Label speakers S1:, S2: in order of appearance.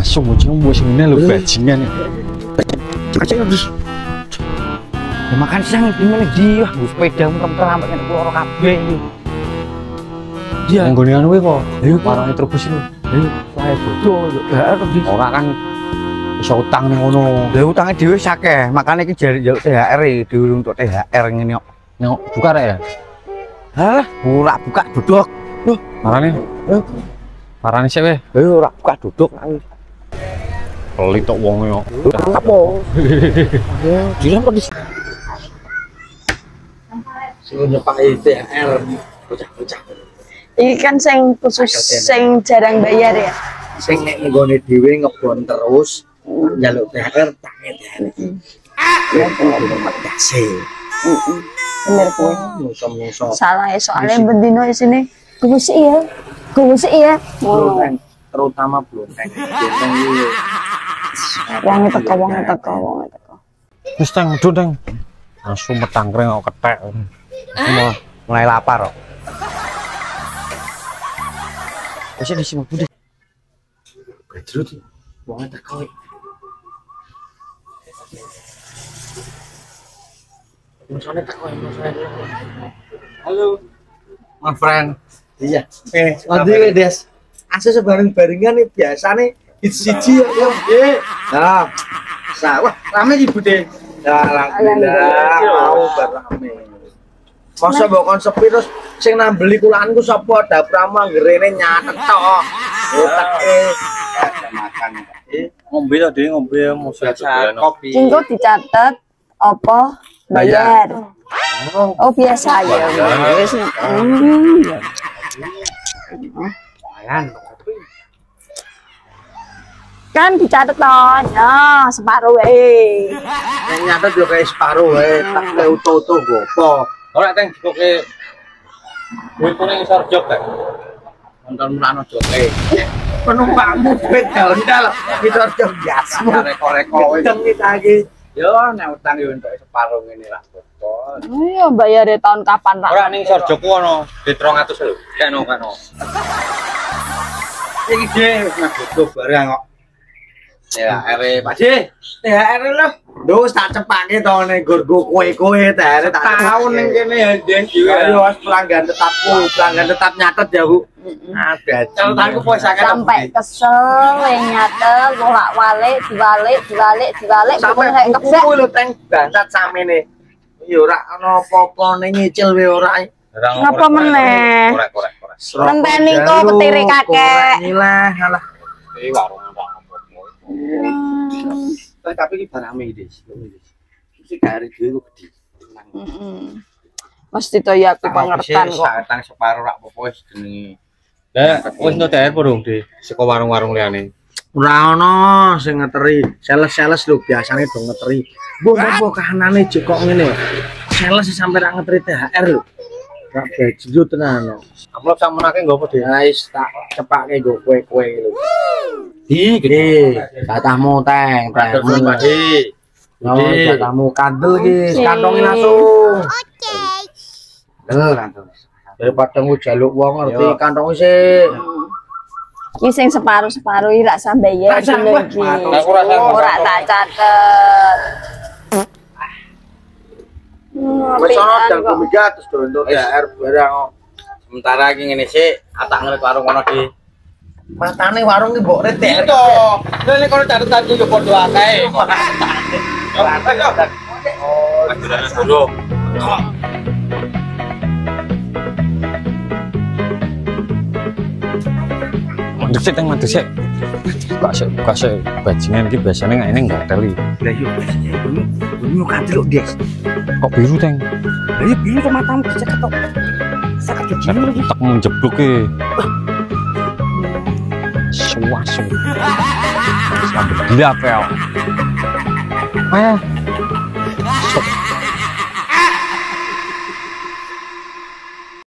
S1: Masuk bojong bos ini lo bajingan ya.
S2: Cek terus. Ya makan siang gimana dia? Bu sepeda muter-muter sampai keluar kabeh iki. Dia
S1: Nggone anu kuwi kok. Ayo parane terbus itu.
S2: ayo saya bodoh yo.
S1: Ora kan iso utang ning ngono.
S2: Lah utange dhewe akeh, makane iki jare njaluk THR diurung untuk THR ngene kok.
S1: Nek buka rek ya.
S2: Halah, ora buka duduk. Loh,
S1: Parane. Parane sik weh.
S2: ayo ora buka duduk.
S1: Pelit tok wong yo.
S2: Apa? Ya, dia kok di sing nyepaki THR bocah-bocah.
S3: Iki kan sing khusus sing jarang bayar ya.
S2: Sing nek nggone dhewe ngebon terus njaluk THR tange THR. Ya bener dase.
S3: Bener kuwi.
S2: Muso-muso.
S3: Salah ya soalnya bendino isine gusik ya. Gusik ya.
S2: Blonteng, terutama blonteng. Blonteng iki.
S3: Wong teko.
S1: Wis teng medhun teng. Langsung metangkreng kok ketek.
S2: Mulai lapar kok. Wis di sini budhe. Bajrut. Wong teko. Musone teko Halo. My friend. Iya. Nanti Des. Ase sebareng-barengan nih biasane siji ya. Nah. Wah, rame iki Bude. Alhamdulillah mau rame. Masa mbok kon sepi terus sing nambeli kulanku sapa daprama ngerene nyatet tok. Otake makan.
S1: Ngombe tadi ngombe musuh
S2: Kopi.
S3: Engko dicatet apa bayar. Oh biasa ya. Wis. Kan dicatet toh, ya separuh wae.
S2: Nek nyatet yo kayak separuh wae, tak le utuh-utuh gopo.
S1: Ora teng dikoke. Kuwi kuning isor jog ta.
S2: Nonton mulane joke. Penumpangmu duit ondal, kita jam biasa. Reko-reko wae. Iki yo nek utang yo entuk separuh ngene lah, Bos.
S3: Iya bayare tahun kapan tak?
S1: Ora ning isor jog ku ono di 300 lho. Keno.
S2: Iki dhewe wis butuh barang kok. THR Pak Ji, THR lho. Lho tak cepake to ning gorgo kowe THR tak taun ning kene ya Den dhewe. Ayo wis pelanggan tetap nyatet ya, Bu. Ada. Catatanku wis akeh
S3: Sampai kesel nyatet bolak-balik dibalik.
S2: sampai kebek lho teng bangsat samene. Ya ora ana apa-apane nyicil wae ora.
S3: Ngapa meneh?
S1: Korek.
S3: Ngenteni kok petire kakek.
S2: Ilah, alah.
S1: Iki warung apa?
S2: Tapi iki barame iki, Des. Mesti gare dhewe kok gede.
S3: Mesti to ya aku pengertian kok.
S2: Tang separo rak apa wis jenenge.
S1: Lah, wis entuk THR durung di saka warung-warung liyane.
S2: Ora ono sing ngeteri. Sales lho biasane do ngeteri. Mbok kahanane jek kok ngene. Sales sampe ra ngeteri THR lho. Rak bajrut tenan.
S1: Amplop sakmenake nggo apa, Dik?
S2: Guys, tak cepake nggo kowe lho. Gede, jatahmu teng,
S1: Terus Di.
S2: jatahmu kandel iki, kantongi langsung. Oke. Kantong. Daripada njaluk wong ngerti kantongi sik.
S3: Iki sing separuh iki rak sambayar iki.
S1: Aku rasa
S3: Ora tak catet.
S2: Wis ono dan kumiga terus do entuk THR barang.
S1: sementara iki ngene sik, atak ngelit warung kono Di.
S2: Matane warung iki mbok retek.
S1: Itu. Nek kono catetanku yo padha akeh. Oh, aduh dulu. Mandek sik teng mandek sik. Kasih bajingan iki biasane ngene enggak teli.
S2: Lah yo bunyi kantil lho, Des.
S1: Kok biru teng?
S2: Lah yo biru to matamu diceket tok. Sakit gini.
S1: Tak menjeblok e. Suwasu. Sampai gila pel.